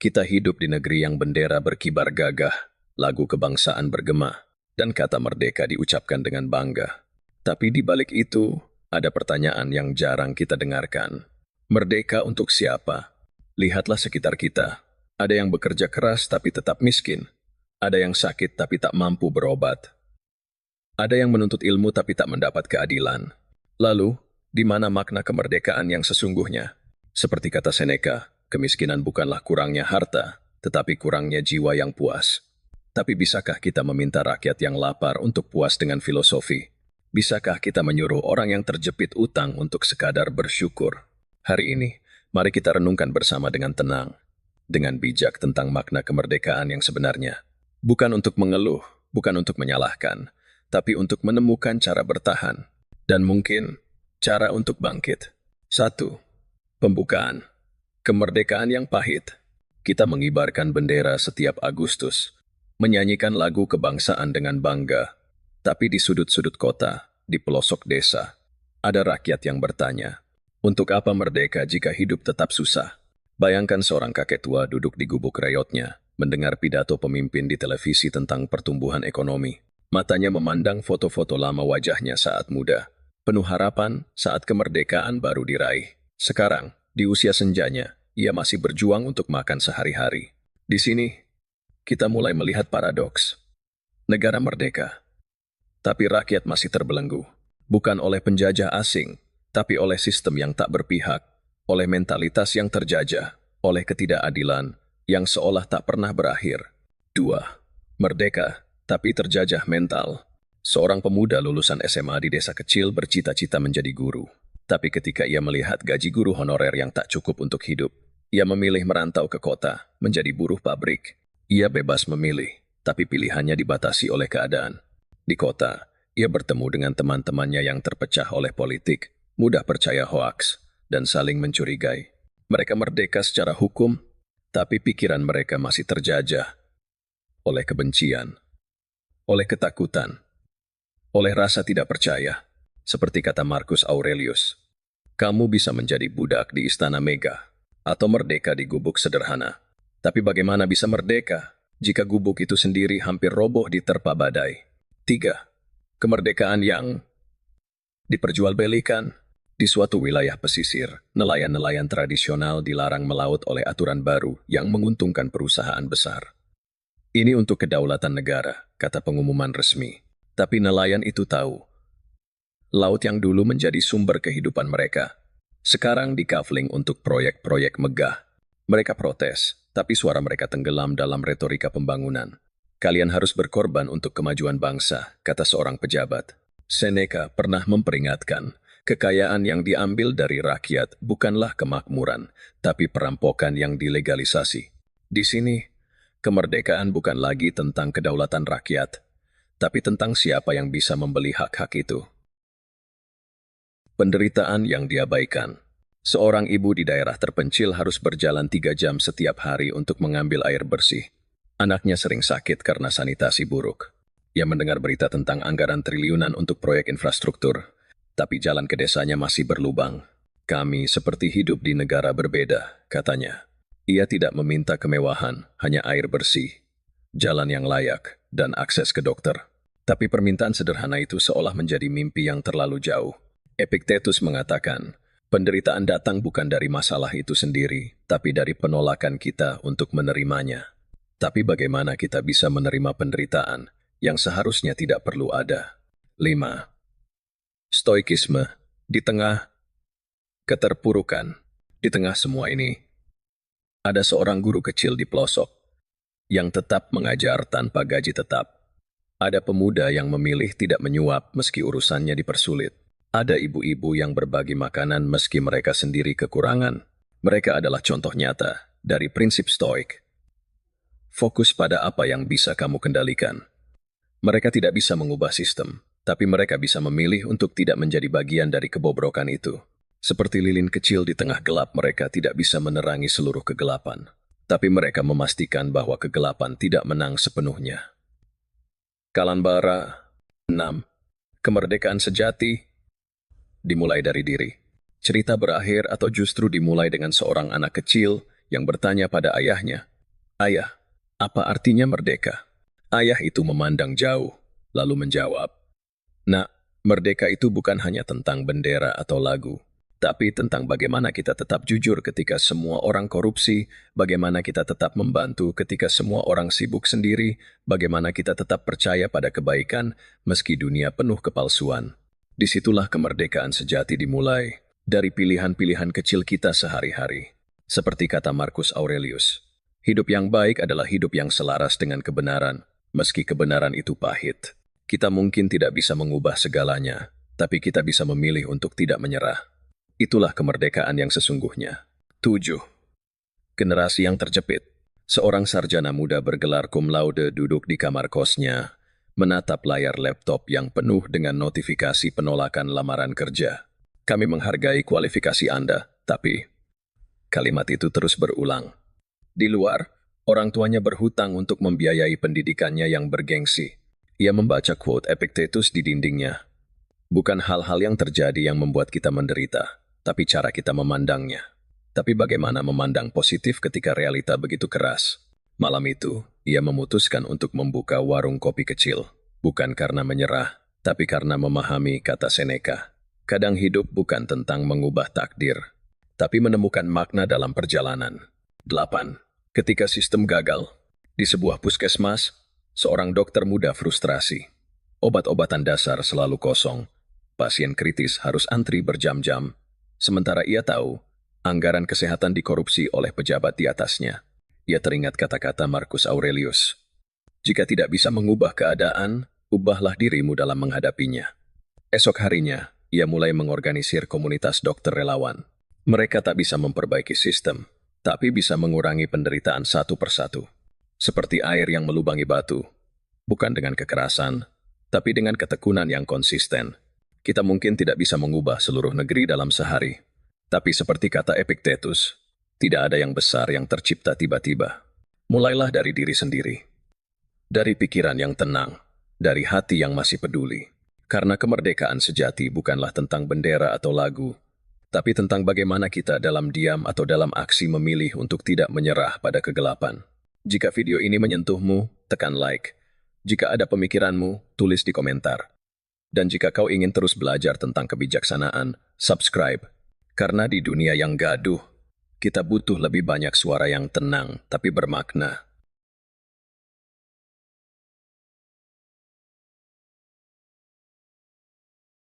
Kita hidup di negeri yang bendera berkibar gagah, lagu kebangsaan bergema, dan kata merdeka diucapkan dengan bangga. Tapi di balik itu, ada pertanyaan yang jarang kita dengarkan. Merdeka untuk siapa? Lihatlah sekitar kita. Ada yang bekerja keras tapi tetap miskin. Ada yang sakit tapi tak mampu berobat. Ada yang menuntut ilmu tapi tak mendapat keadilan. Lalu, di mana makna kemerdekaan yang sesungguhnya? Seperti kata Seneca, kemiskinan bukanlah kurangnya harta, tetapi kurangnya jiwa yang puas. Tapi bisakah kita meminta rakyat yang lapar untuk puas dengan filosofi? Bisakah kita menyuruh orang yang terjepit utang untuk sekadar bersyukur? Hari ini, mari kita renungkan bersama dengan tenang, dengan bijak tentang makna kemerdekaan yang sebenarnya. Bukan untuk mengeluh, bukan untuk menyalahkan, tapi untuk menemukan cara bertahan, dan mungkin cara untuk bangkit. 1. Pembukaan. Kemerdekaan yang pahit. Kita mengibarkan bendera setiap Agustus, menyanyikan lagu kebangsaan dengan bangga. Tapi di sudut-sudut kota, di pelosok desa, ada rakyat yang bertanya, untuk apa merdeka jika hidup tetap susah? Bayangkan seorang kakek tua duduk di gubuk reyotnya, mendengar pidato pemimpin di televisi tentang pertumbuhan ekonomi. Matanya memandang foto-foto lama wajahnya saat muda, penuh harapan saat kemerdekaan baru diraih. Sekarang, di usia senjanya, ia masih berjuang untuk makan sehari-hari. Di sini, kita mulai melihat paradoks. Negara merdeka, tapi rakyat masih terbelenggu. Bukan oleh penjajah asing, tapi oleh sistem yang tak berpihak, oleh mentalitas yang terjajah, oleh ketidakadilan yang seolah tak pernah berakhir. 2. Merdeka, tapi terjajah mental. Seorang pemuda lulusan SMA di desa kecil bercita-cita menjadi guru. Tapi ketika ia melihat gaji guru honorer yang tak cukup untuk hidup, ia memilih merantau ke kota, menjadi buruh pabrik. Ia bebas memilih, tapi pilihannya dibatasi oleh keadaan. Di kota, ia bertemu dengan teman-temannya yang terpecah oleh politik, mudah percaya hoaks, dan saling mencurigai. Mereka merdeka secara hukum, tapi pikiran mereka masih terjajah oleh kebencian, oleh ketakutan, oleh rasa tidak percaya. Seperti kata Marcus Aurelius, kamu bisa menjadi budak di istana megah, atau merdeka di gubuk sederhana. Tapi bagaimana bisa merdeka jika gubuk itu sendiri hampir roboh diterpa badai? 3. Kemerdekaan yang diperjualbelikan. Di suatu wilayah pesisir, nelayan-nelayan tradisional dilarang melaut oleh aturan baru yang menguntungkan perusahaan besar. Ini untuk kedaulatan negara, kata pengumuman resmi. Tapi nelayan itu tahu, laut yang dulu menjadi sumber kehidupan mereka, sekarang dikafling untuk proyek-proyek megah. Mereka protes, tapi suara mereka tenggelam dalam retorika pembangunan. Kalian harus berkorban untuk kemajuan bangsa, kata seorang pejabat. Seneca pernah memperingatkan, kekayaan yang diambil dari rakyat bukanlah kemakmuran, tapi perampokan yang dilegalisasi. Di sini, kemerdekaan bukan lagi tentang kedaulatan rakyat, tapi tentang siapa yang bisa membeli hak-hak itu. Penderitaan yang diabaikan. Seorang ibu di daerah terpencil harus berjalan 3 jam setiap hari untuk mengambil air bersih. Anaknya sering sakit karena sanitasi buruk. Ia mendengar berita tentang anggaran triliunan untuk proyek infrastruktur, tapi jalan ke desanya masih berlubang. Kami seperti hidup di negara berbeda, katanya. Ia tidak meminta kemewahan, hanya air bersih, jalan yang layak, dan akses ke dokter. Tapi permintaan sederhana itu seolah menjadi mimpi yang terlalu jauh. Epictetus mengatakan, penderitaan datang bukan dari masalah itu sendiri, tapi dari penolakan kita untuk menerimanya. Tapi bagaimana kita bisa menerima penderitaan yang seharusnya tidak perlu ada? 5. Stoikisme. Di tengah keterpurukan, di tengah semua ini, ada seorang guru kecil di pelosok yang tetap mengajar tanpa gaji tetap. Ada pemuda yang memilih tidak menyuap meski urusannya dipersulit. Ada ibu-ibu yang berbagi makanan meski mereka sendiri kekurangan. Mereka adalah contoh nyata dari prinsip Stoik. Fokus pada apa yang bisa kamu kendalikan. Mereka tidak bisa mengubah sistem, tapi mereka bisa memilih untuk tidak menjadi bagian dari kebobrokan itu. Seperti lilin kecil di tengah gelap, mereka tidak bisa menerangi seluruh kegelapan. Tapi mereka memastikan bahwa kegelapan tidak menang sepenuhnya. Kalanbara. 6. Kemerdekaan sejati dimulai dari diri. Cerita berakhir atau justru dimulai dengan seorang anak kecil yang bertanya pada ayahnya, Ayah, apa artinya merdeka? Ayah itu memandang jauh, lalu menjawab, "Nak, merdeka itu bukan hanya tentang bendera atau lagu, tapi tentang bagaimana kita tetap jujur ketika semua orang korupsi, bagaimana kita tetap membantu ketika semua orang sibuk sendiri, bagaimana kita tetap percaya pada kebaikan meski dunia penuh kepalsuan." Disitulah kemerdekaan sejati dimulai, dari pilihan-pilihan kecil kita sehari-hari. Seperti kata Marcus Aurelius, hidup yang baik adalah hidup yang selaras dengan kebenaran, meski kebenaran itu pahit. Kita mungkin tidak bisa mengubah segalanya, tapi kita bisa memilih untuk tidak menyerah. Itulah kemerdekaan yang sesungguhnya. 7. Generasi yang terjepit. Seorang sarjana muda bergelar cum laude duduk di kamar kosnya, menatap layar laptop yang penuh dengan notifikasi penolakan lamaran kerja. "Kami menghargai kualifikasi Anda, tapi..." Kalimat itu terus berulang. Di luar, orang tuanya berhutang untuk membiayai pendidikannya yang bergengsi. Ia membaca quote Epictetus di dindingnya. Bukan hal-hal yang terjadi yang membuat kita menderita, tapi cara kita memandangnya. Tapi bagaimana memandang positif ketika realita begitu keras? Malam itu, ia memutuskan untuk membuka warung kopi kecil. Bukan karena menyerah, tapi karena memahami kata Seneca. Kadang hidup bukan tentang mengubah takdir, tapi menemukan makna dalam perjalanan. 8. Ketika sistem gagal. Di sebuah puskesmas, seorang dokter muda frustrasi. Obat-obatan dasar selalu kosong. Pasien kritis harus antri berjam-jam. Sementara ia tahu, anggaran kesehatan dikorupsi oleh pejabat di atasnya. Ia teringat kata-kata Marcus Aurelius. "Jika tidak bisa mengubah keadaan, ubahlah dirimu dalam menghadapinya." Esok harinya, ia mulai mengorganisir komunitas dokter relawan. Mereka tak bisa memperbaiki sistem, tapi bisa mengurangi penderitaan satu persatu. Seperti air yang melubangi batu. Bukan dengan kekerasan, tapi dengan ketekunan yang konsisten. Kita mungkin tidak bisa mengubah seluruh negeri dalam sehari. Tapi seperti kata Epictetus, tidak ada yang besar yang tercipta tiba-tiba. Mulailah dari diri sendiri. Dari pikiran yang tenang, dari hati yang masih peduli. Karena kemerdekaan sejati bukanlah tentang bendera atau lagu, tapi tentang bagaimana kita dalam diam atau dalam aksi memilih untuk tidak menyerah pada kegelapan. Jika video ini menyentuhmu, tekan like. Jika ada pemikiranmu, tulis di komentar. Dan jika kau ingin terus belajar tentang kebijaksanaan, subscribe. Karena di dunia yang gaduh, kita butuh lebih banyak suara yang tenang tapi bermakna.